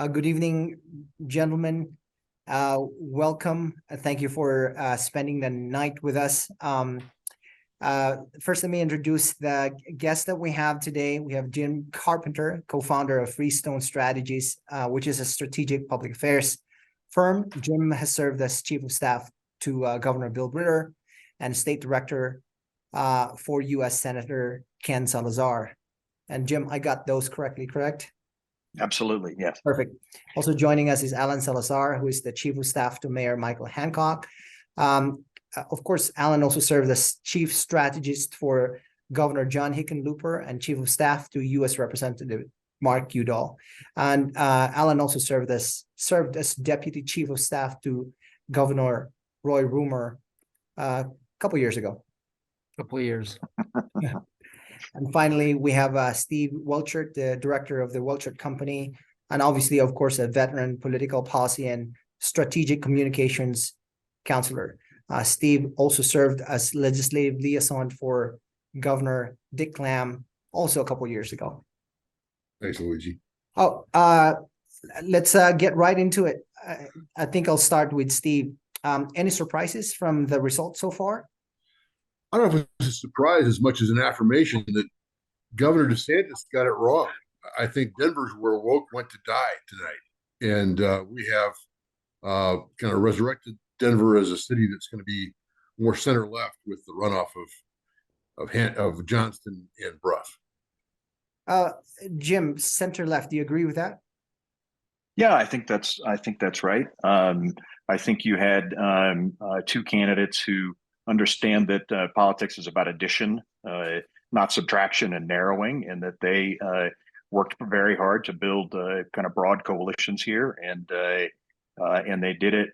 Good evening, gentlemen. Welcome. Thank you for spending the night with us. First, let me introduce the guest that we have today. We have Jim Carpenter, co-founder of Freestone Strategies, which is a strategic public affairs firm. Jim has served as chief of staff to Governor Bill Ritter and state director for U.S. Senator Ken Salazar. And Jim, I got those correctly, correct? Absolutely, yes. Perfect. Also joining us is Alan Salazar, who is the chief of staff to Mayor Michael Hancock. Of course, Alan also served as chief strategist for Governor John Hickenlooper and chief of staff to U.S. Representative Mark Udall. And Alan also served as deputy chief of staff to Governor Roy Rumor a couple years ago. Couple of years. And finally, we have Steve Welchert, the director of the Welchert Company, and obviously, of course, a veteran political policy and strategic communications counselor. Steve also served as legislative liaison for Governor Dick Lamm also a couple of years ago. Thanks, Luigi. Oh, let's get right into it. I think I'll start with Steve. Any surprises from the results so far? I don't know if it's a surprise as much as an affirmation that Governor DeSantis got it wrong. I think Denver's where woke went to die tonight. And we have kind of resurrected Denver as a city that's going to be more center left with the runoff of Johnston and Brough. Jim, center left, do you agree with that? Yeah, I think that's right. I think you had two candidates who understand that politics is about addition, not subtraction and narrowing, and that they worked very hard to build kind of broad coalitions here, and they did it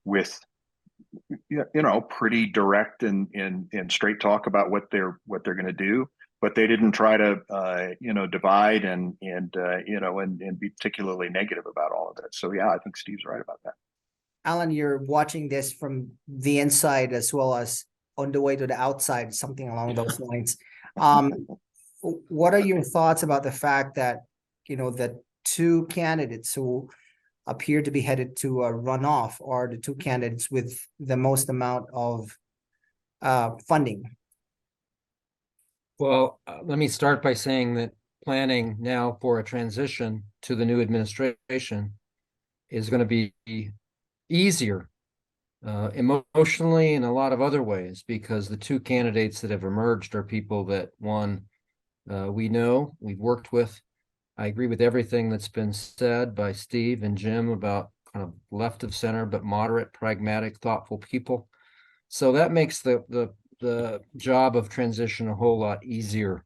with pretty direct and straight talk about what they're going to do. But they didn't try to divide and be particularly negative about all of it. So yeah, I think Steve's right about that. Alan, you're watching this from the inside as well as on the way to the outside, something along those lines. What are your thoughts about the fact that, the two candidates who appear to be headed to a runoff are the two candidates with the most amount of funding? Well, let me start by saying that planning now for a transition to the new administration is going to be easier emotionally in a lot of other ways, because the two candidates that have emerged are people that, one, we know, we've worked with. I agree with everything that's been said by Steve and Jim about kind of left of center, but moderate, pragmatic, thoughtful people. So that makes the job of transition a whole lot easier.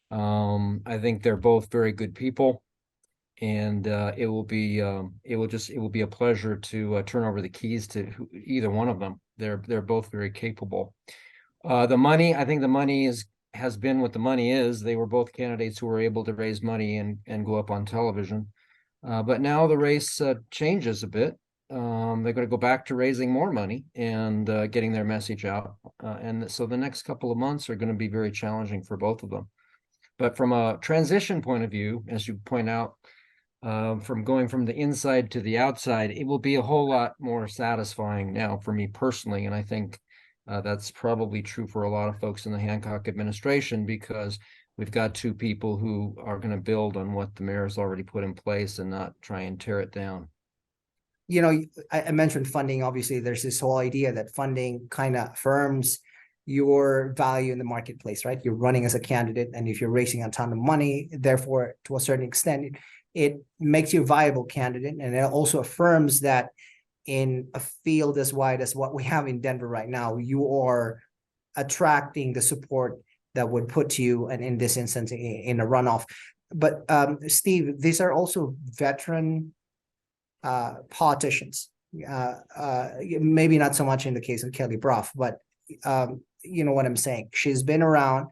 I think they're both very good people. And it will be a pleasure to turn over the keys to either one of them. They're both very capable. The money, I think the money has been what the money is. They were both candidates who were able to raise money and go up on television. But now the race changes a bit. They're going to go back to raising more money and getting their message out. And so the next couple of months are going to be very challenging for both of them. But from a transition point of view, as you point out, from going from the inside to the outside, it will be a whole lot more satisfying now for me personally. And I think that's probably true for a lot of folks in the Hancock administration, because we've got two people who are going to build on what the mayor's already put in place and not try and tear it down. I mentioned funding. Obviously, there's this whole idea that funding kind of affirms your value in the marketplace, right? You're running as a candidate, and if you're raising a ton of money, therefore, to a certain extent, it makes you a viable candidate, and it also affirms that in a field as wide as what we have in Denver right now, you are attracting the support that would put you, and in this instance, in a runoff. But Steve, these are also veteran politicians. Maybe not so much in the case of Kelly Brough, but you know what I'm saying. She's been around.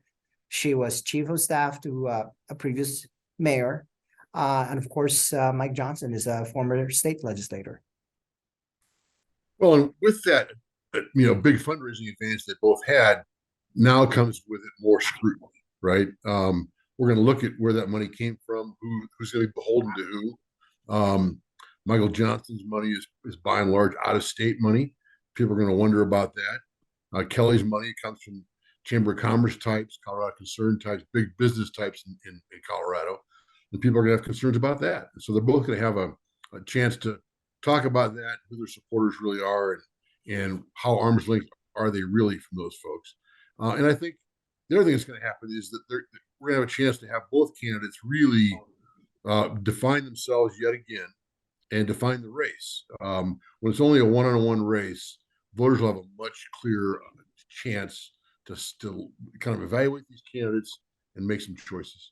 She was chief of staff to a previous mayor. And of course, Mike Johnston is a former state legislator. Well, and with that, big fundraising advantage they both had, now comes with it more scrutiny, right? We're going to look at where that money came from, who's going to be beholden to who. Michael Johnston's money is by and large out of state money. People are going to wonder about that. Kelly's money comes from Chamber of Commerce types, Colorado Concern types, big business types in Colorado. And people are going to have concerns about that. And so they're both going to have a chance to talk about that, who their supporters really are, and how arm's length are they really from those folks. And I think the other thing that's going to happen is that we're going to have a chance to have both candidates really define themselves yet again and define the race. When it's only a one-on-one race, voters will have a much clearer chance to still kind of evaluate these candidates and make some choices.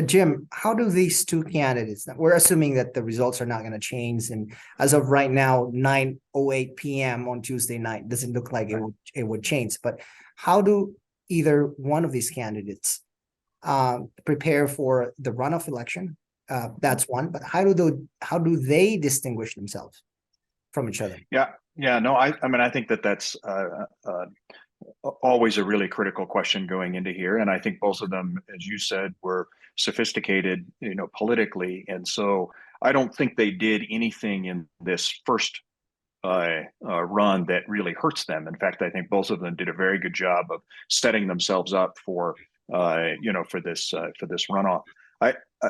Jim, how do these two candidates, we're assuming that the results are not going to change, and as of right now, 9:08 p.m. on Tuesday night, doesn't look like it would change, but how do either one of these candidates prepare for the runoff election? That's one, but how do they distinguish themselves from each other? Yeah, no, I mean, I think that's always a really critical question going into here. And I think both of them, as you said, were sophisticated, politically. And so I don't think they did anything in this first run that really hurts them. In fact, I think both of them did a very good job of setting themselves up for this runoff.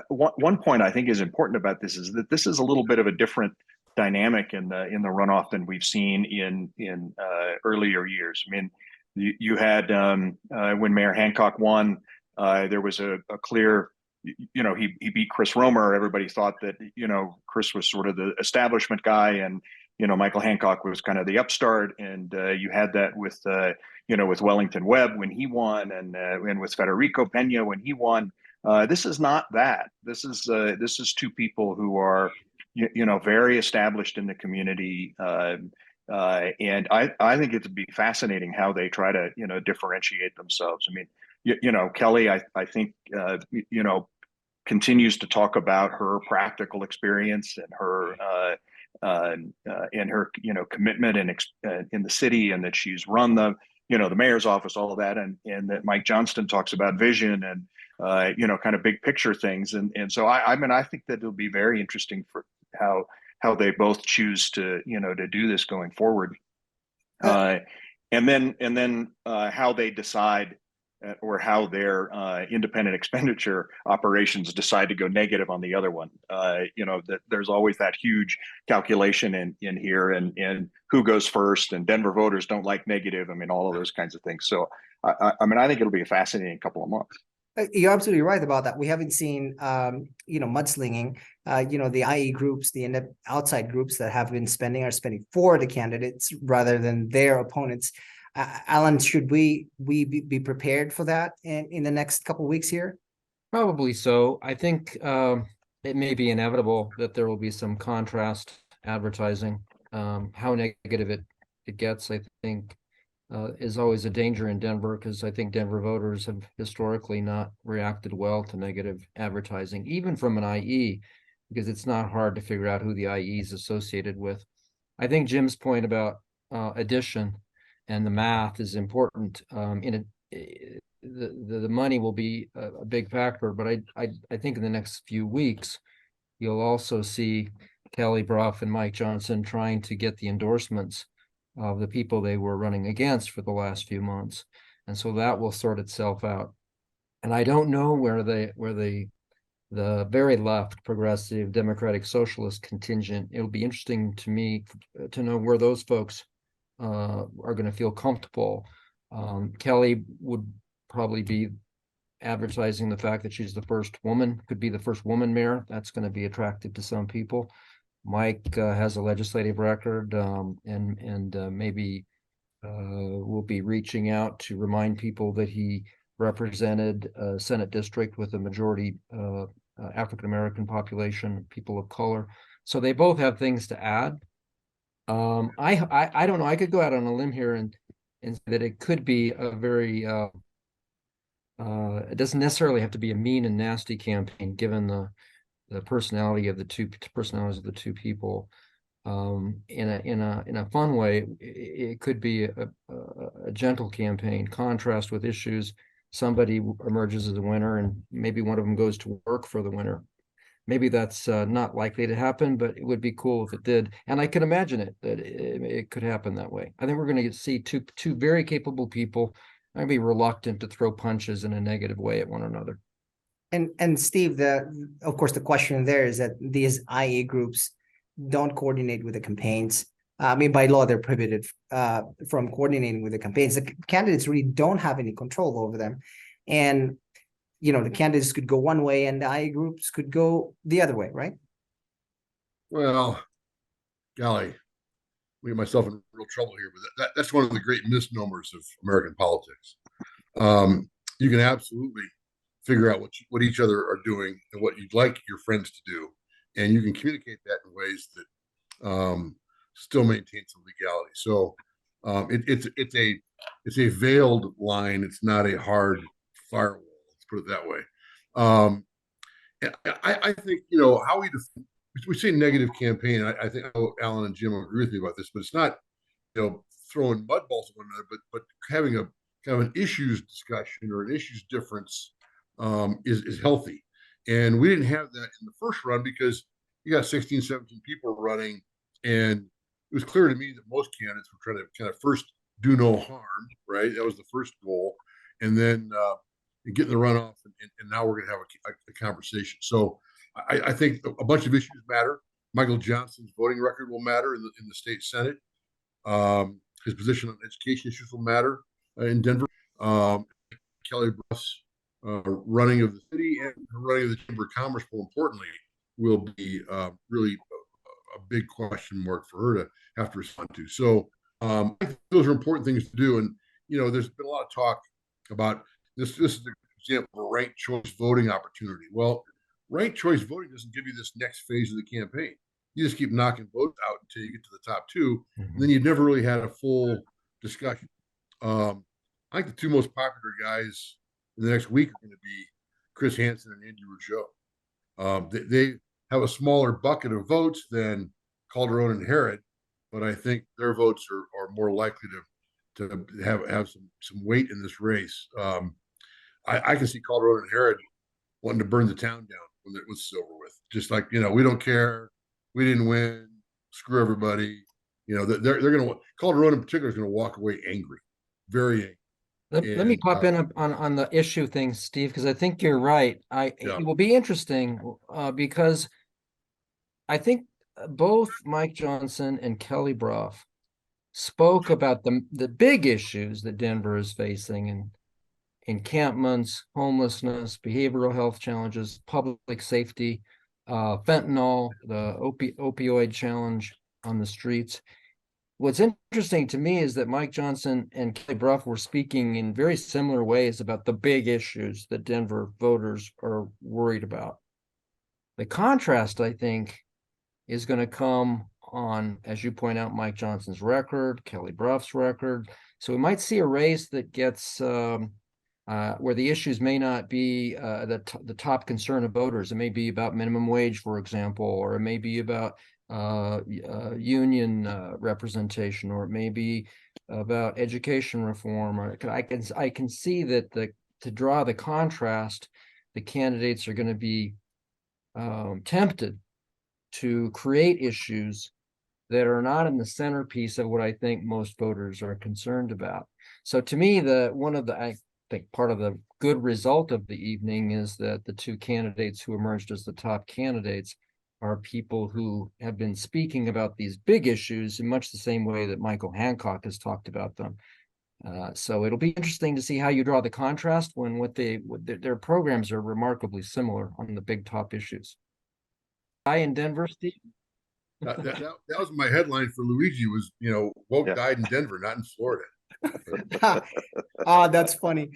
One point I think is important about this is that this is a little bit of a different dynamic in the runoff than we've seen in earlier years. I mean, you had when Mayor Hancock won, there was a clear, he beat Chris Romer. Everybody thought that, Chris was sort of the establishment guy, and, Michael Hancock was kind of the upstart. And you had that with, with Wellington Webb when he won, and with Federico Pena when he won. This is not that. This is two people who are, very established in the community. And I think it'd be fascinating how they try to, differentiate themselves. I mean, Kelly, I think, continues to talk about her practical experience and her, commitment in the city, and that she's run the mayor's office, all of that. And that Mike Johnston talks about vision and, kind of big picture things. And so I mean, I think that it'll be very interesting for how they both choose to do this going forward, and then how they decide, or how their independent expenditure operations decide to go negative on the other one. That there's always that huge calculation in here, and who goes first, and Denver voters don't like negative. I mean, all of those kinds of things. So I mean, I think it'll be a fascinating couple of months. You're absolutely right about that. We haven't seen, mudslinging. The IE groups, the outside groups that have been are spending for the candidates rather than their opponents. Alan, should we be prepared for that in the next couple of weeks here? Probably so. I think it may be inevitable that there will be some contrast advertising. How negative it gets, I think, is always a danger in Denver, because I think Denver voters have historically not reacted well to negative advertising, even from an IE, because it's not hard to figure out who the IE is associated with. I think Jim's point about addition and the math is important. The money will be a big factor, but I think in the next few weeks, you'll also see Kelly, Brough, and Mike Johnston trying to get the endorsements of the people they were running against for the last few months. And so that will sort itself out. And I don't know where the very left, progressive, democratic, socialist contingent, it'll be interesting to me to know where those folks are going to feel comfortable. Kelly would probably be advertising the fact that she's the first woman, could be the first woman mayor. That's going to be attractive to some people. Mike has a legislative record, and maybe will be reaching out to remind people that he represented a Senate district with a majority African-American population, people of color. So they both have things to add. I don't know. I could go out on a limb here and say that it could be a very it doesn't necessarily have to be a mean and nasty campaign, given the personalities of the two people. In a fun way, it could be a gentle campaign, contrast with issues, somebody emerges as a winner and maybe one of them goes to work for the winner. Maybe that's not likely to happen, but it would be cool if it did. And I can imagine that it could happen that way. I think we're going to see two very capable people. I'd be reluctant to throw punches in a negative way at one another. And Steve, of course, the question there is that these IA groups don't coordinate with the campaigns. I mean, by law, they're prohibited from coordinating with the campaigns. The candidates really don't have any control over them. And, the candidates could go one way and the IA groups could go the other way, right? Well, golly, we get myself in real trouble here, but that's one of the great misnomers of American politics. You can absolutely figure out what each other are doing and what you'd like your friends to do, and you can communicate that in ways that still maintain some legality. So it's a veiled line. It's not a hard firewall. Let's put it that way. I think how we say negative campaign. I think Alan and Jim will agree with me about this, but it's not throwing mud balls at one another, but having a kind of an issues discussion or an issues difference is healthy. And we didn't have that in the first run because you got 16, 17 people running, and it was clear to me that most candidates were trying to kind of first do no harm, right? That was the first goal, and then get in the runoff, and now we're going to have a conversation. So I think a bunch of issues matter. Michael Johnston's voting record will matter in the state Senate. His position on education issues will matter in Denver. Kelly Brough's running of the city and running of the Chamber of Commerce, more importantly, will be really a big question mark for her to have to respond to. So I think those are important things to do. And, there's been a lot of talk about this. This is an example of a ranked choice voting opportunity. Well, ranked choice voting doesn't give you this next phase of the campaign. You just keep knocking votes out until you get to the top two, and then you've never really had a full discussion. I think the two most popular guys in the next week are going to be Chris Hansen and Andy Rougeau. They have a smaller bucket of votes than Calderon and Herod, but I think their votes are more likely to have some weight in this race. I can see Calderon and Herod wanting to burn the town down when it's over with. Just like, we don't care. We didn't win. Screw everybody. They're going to, Calderon in particular is going to walk away angry, very angry. Let me pop in on the issue thing, Steve, because I think you're right. It will be interesting because I think both Mike Johnson and Kelly Brough spoke about the big issues that Denver is facing and encampments, homelessness, behavioral health challenges, public safety, fentanyl, the opioid challenge on the streets. What's interesting to me is that Mike Johnson and Kelly Brough were speaking in very similar ways about the big issues that Denver voters are worried about. The contrast, I think, is going to come on, as you point out, Mike Johnson's record, Kelly Brough's record. So we might see a race that gets where the issues may not be the top concern of voters. It may be about minimum wage, for example, or it may be about union representation, or it may be about education reform. Or I can see that to draw the contrast, the candidates are going to be tempted to create issues that are not in the centerpiece of what I think most voters are concerned about. So to me, I think part of the good result of the evening is that the two candidates who emerged as the top candidates are people who have been speaking about these big issues in much the same way that Michael Hancock has talked about them. So it'll be interesting to see how you draw the contrast when their programs are remarkably similar on the big top issues. Hi in Denver, Steve. That was my headline for Luigi was, woke died in Denver, not in Florida. Oh, that's funny.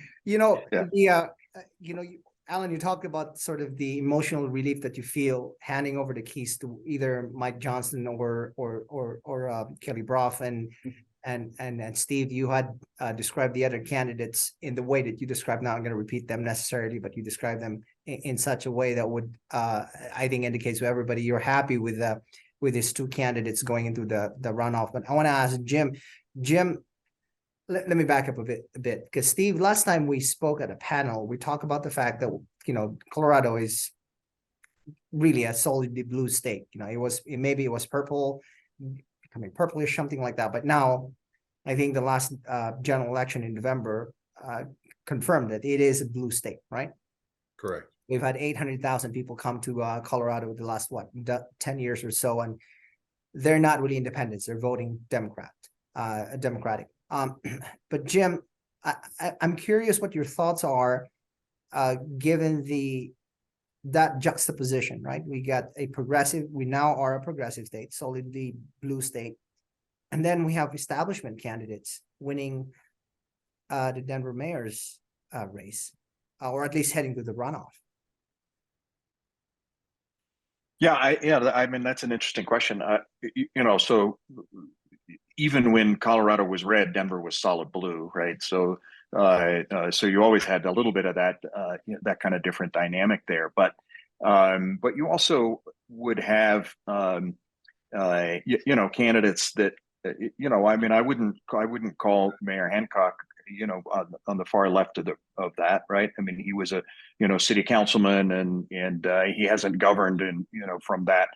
Alan, you talked about sort of the emotional relief that you feel handing over the keys to either Mike Johnston or Kelly Brough, and Steve, you had described the other candidates in the way that you described. Now I'm going to repeat them necessarily, but you described them in such a way that would, I think, indicates to everybody you're happy with these two candidates going into the runoff. But I want to ask Jim. let me back up a bit, because Steve, last time we spoke at a panel, we talked about the fact that, Colorado is really a solidly blue state. Maybe it was purple, becoming purplish, something like that. But now I think the last general election in November confirmed that it is a blue state, right? Correct. We've had 800,000 people come to Colorado the last 10 years or so, and they're not really independents. They're voting Democratic. But Jim, I'm curious what your thoughts are, given that juxtaposition, right? We now are a progressive state, solidly blue state, and then we have establishment candidates winning the Denver mayor's race, or at least heading to the runoff. Yeah, I mean, that's an interesting question. So even when Colorado was red, Denver was solid blue, right? So you always had a little bit of that that kind of different dynamic there, but you also would have candidates that I mean, I wouldn't call Mayor Hancock on the far left of that, right? I mean, he was a city councilman, and he hasn't governed from that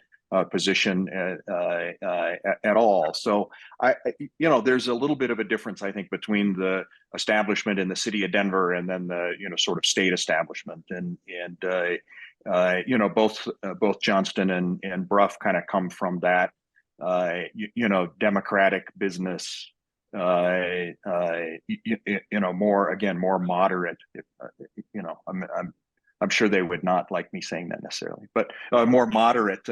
position at all. So there's a little bit of a difference, I think, between the establishment in the city of Denver and then the sort of state establishment, and both Johnston and Brough kind of come from that democratic business, more moderate. I'm sure they would not like me saying that necessarily, but more moderate,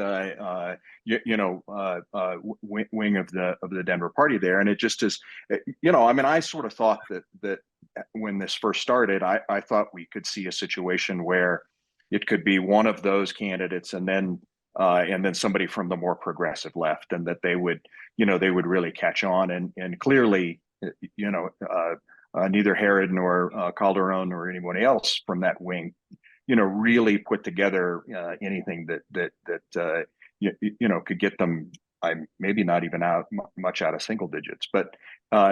wing of the Denver party there. And it just is, I mean, I sort of thought that when this first started, I thought we could see a situation where it could be one of those candidates, and then somebody from the more progressive left, and that they would really catch on. And clearly, neither Herod nor Calderon or anyone else from that wing, really put together anything that could get them, maybe not even much out of single digits. But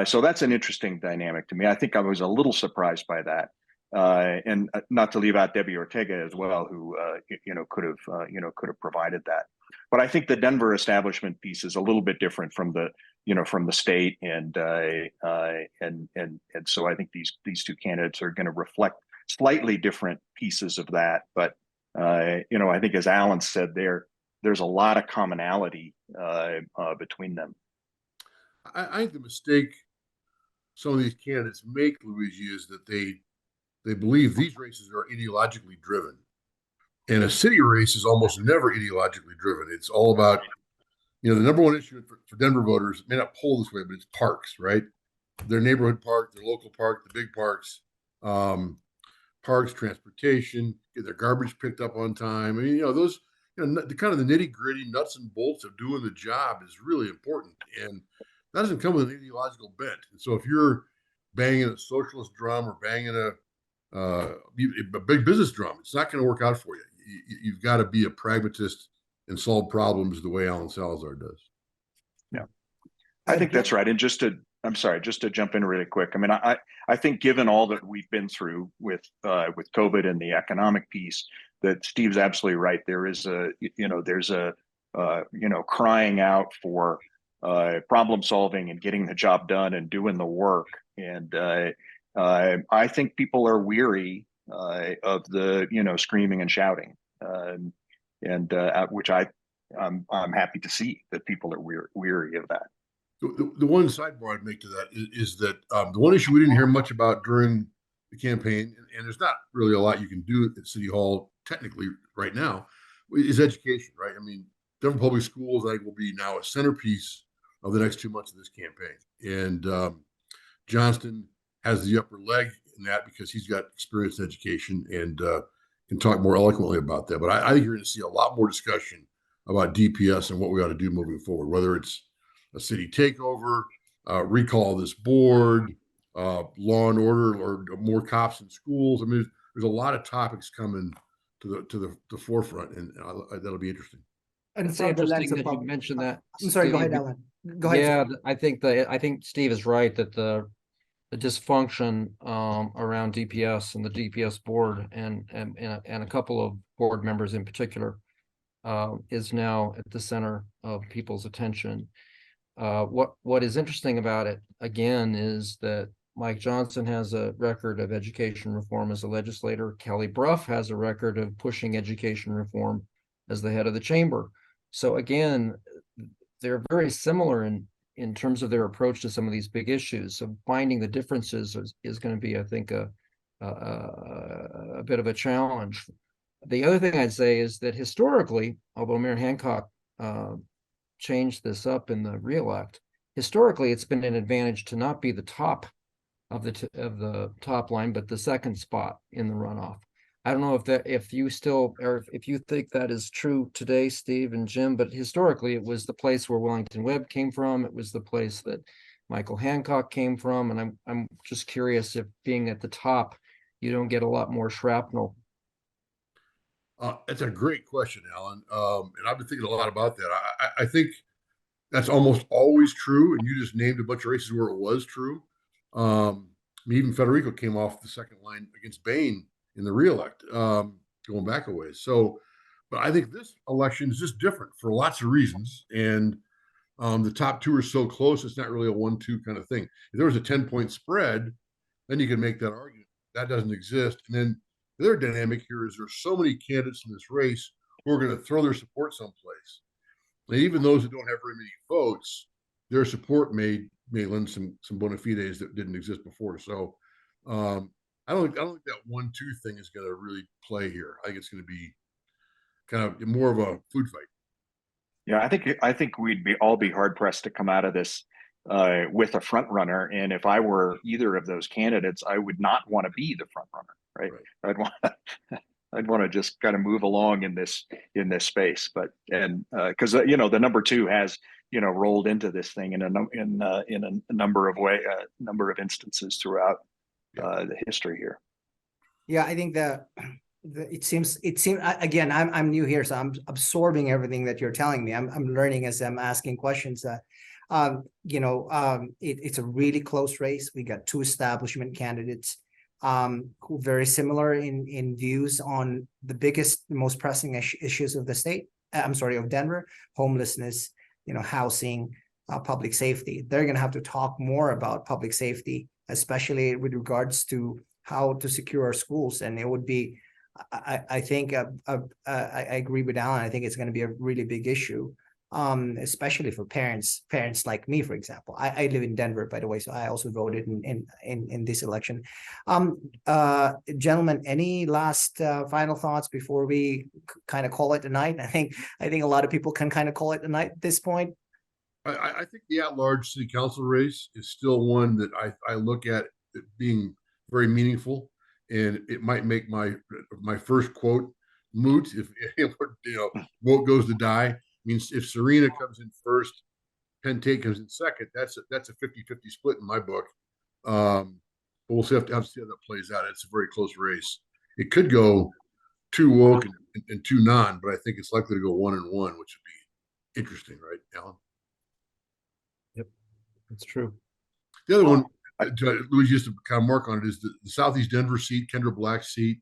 so that's an interesting dynamic to me. I think I was a little surprised by that. And not to leave out Debbie Ortega as well, who could have provided that. But I think the Denver establishment piece is a little bit different from the state, and so I think these two candidates are going to reflect slightly different pieces of that. But I think, as Alan said, there's a lot of commonality between them. I think the mistake some of these candidates make, Luigi, is that they believe these races are ideologically driven. And a city race is almost never ideologically driven. It's all about, the number one issue for Denver voters, it may not poll this way, but it's parks, right? Their neighborhood park, their local park, the big parks, parks, transportation, get their garbage picked up on time. I mean, those, the kind of the nitty gritty nuts and bolts of doing the job is really important. And that doesn't come with an ideological bent. And so if you're banging a socialist drum or banging a big business drum, it's not going to work out for you. You've got to be a pragmatist and solve problems the way Alan Salazar does. Yeah, I think that's right. And just to jump in really quick. I mean, I think, given all that we've been through with COVID and the economic piece, that Steve's absolutely right. There is there's a crying out for problem solving and getting the job done and doing the work. And I think people are weary of the screaming and shouting, which I'm happy to see that people are weary of that. The one sidebar I'd make to that is that the one issue we didn't hear much about during the campaign, and there's not really a lot you can do at City Hall technically right now, is education, right? I mean, Denver Public Schools, I think, will be now a centerpiece of the next 2 months of this campaign. And Johnston has the upper leg in that because he's got experience in education and can talk more eloquently about that. But I think you're going to see a lot more discussion about DPS and what we ought to do moving forward, whether it's a city takeover, recall this board, law and order, or more cops in schools. I mean, there's a lot of topics coming to the forefront, and that'll be interesting. And It's interesting that you mentioned that. I'm sorry, go ahead, Alan. Go ahead. Yeah, I think Steve is right that the the dysfunction around DPS and the DPS board and a couple of board members in particular is now at the center of people's attention. What is interesting about it, again, is that Mike Johnston has a record of education reform as a legislator. Kelly Brough has a record of pushing education reform as the head of the chamber. So again, they're very similar in terms of their approach to some of these big issues. So finding the differences is going to be, I think, a bit of a challenge. The other thing I'd say is that historically, although Mayor Hancock changed this up in the reelect, historically it's been an advantage to not be the top of the top line, but the second spot in the runoff. I don't know if you still, or if you think that is true today, Steve and Jim, but historically it was the place where Wellington Webb came from. It was the place that Michael Hancock came from. And I'm just curious if being at the top, you don't get a lot more shrapnel. That's a great question, Alan. And I've been thinking a lot about that. I think that's almost always true. And you just named a bunch of races where it was true. Even Federico came off the second line against Bain in the reelect, going back a ways. So, but I think this election is just different for lots of reasons. And the top two are so close, it's not really a 1-2 kind of thing. If there was a 10-point spread, then you can make that argument. That doesn't exist. And then the other dynamic here is there's so many candidates in this race who are going to throw their support someplace. And even those that don't have very many votes, their support may lend some bona fides that didn't exist before. So I don't think that 1-2 thing is going to really play here. I think it's going to be kind of more of a food fight. Yeah, I think we'd all be hard pressed to come out of this with a front runner. And if I were either of those candidates, I would not want to be the front runner, right? I'd want to just kind of move along in this space. But because the number 2 has rolled into this thing in a number of instances throughout the history here. Yeah, I think it seems again, I'm new here, so I'm absorbing everything that you're telling me. I'm learning as I'm asking questions. It's a really close race. We got 2 establishment candidates who are very similar in views on the biggest, most pressing issues of the state. Of Denver: homelessness, housing, public safety. They're going to have to talk more about public safety, especially with regards to how to secure our schools. And it would be, I think, I agree with Alan. I think it's going to be a really big issue, especially for parents like me, for example. I live in Denver, by the way, so I also voted in this election. Gentlemen, any last final thoughts before we kind of call it a night? I think a lot of people can kind of call it a night at this point. I think the at-large city council race is still one that I look at it being very meaningful, and it might make my first quote moot if vote goes to die. Means if Serena comes in first, Penn State comes in second, that's a 50-50 split in my book. But we'll have to see how that plays out. It's a very close race. It could go 2 woke and 2 non, but I think it's likely to go 1-1, which would be interesting, right, Alan? Yep, that's true. The other one, Luigi, just to kind of mark on it, is the Southeast Denver seat, Kendra Black's seat.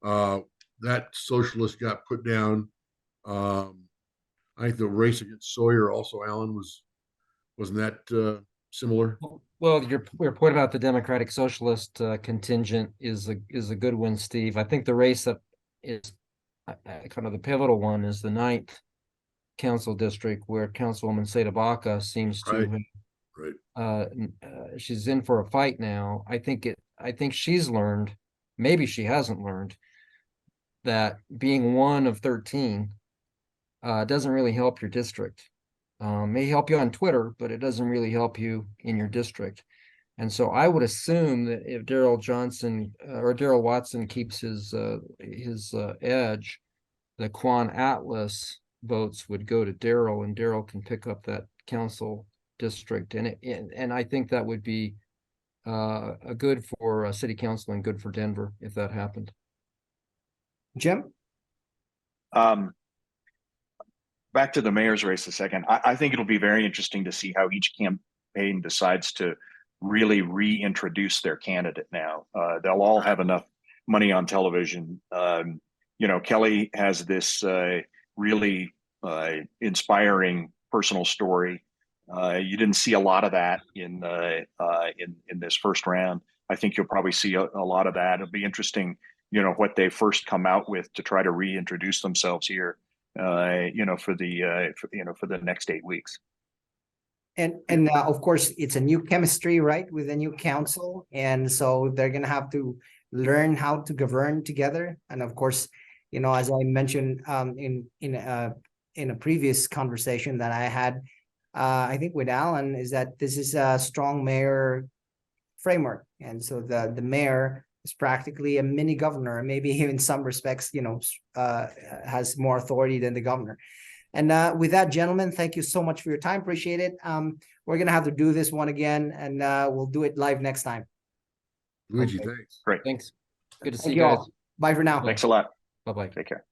That socialist got put down. I think the race against Sawyer also, Alan, wasn't that similar? Well, your point about the Democratic Socialist contingent is a good one, Steve. I think the race that is kind of the pivotal one is the 9th council district, where Councilwoman Seda Baca seems to she's in for a fight now. I think she's learned, maybe she hasn't learned, that being one of 13 doesn't really help your district. May help you on Twitter, but it doesn't really help you in your district. And so I would assume that if Daryl Johnson or Daryl Watson keeps his edge, the Quan Atlas votes would go to Daryl, and Daryl can pick up that council district. And I think that would be a good for city council and good for Denver if that happened. Jim? Back to the mayor's race a second. I think it'll be very interesting to see how each campaign decides to really reintroduce their candidate now. They'll all have enough money on television. Kelly has this really inspiring personal story. You didn't see a lot of that in this first round. I think you'll probably see a lot of that. It'll be interesting, what they first come out with to try to reintroduce themselves here, for the next 8 weeks. And of course, it's a new chemistry, right, with a new council, and so they're gonna have to learn how to govern together. And of course, as I mentioned in a previous conversation that I had, I think with Alan, is that this is a strong mayor framework, and so the mayor is practically a mini governor, maybe in some respects, has more authority than the governor. And with that, gentlemen, thank you so much for your time. Appreciate it. We're going to have to do this one again, and we'll do it live next time. Luigi, Okay. thanks. Great. Thanks. Good to see Thank you you guys. all. Bye for now. Thanks a lot. Bye-bye. Take care.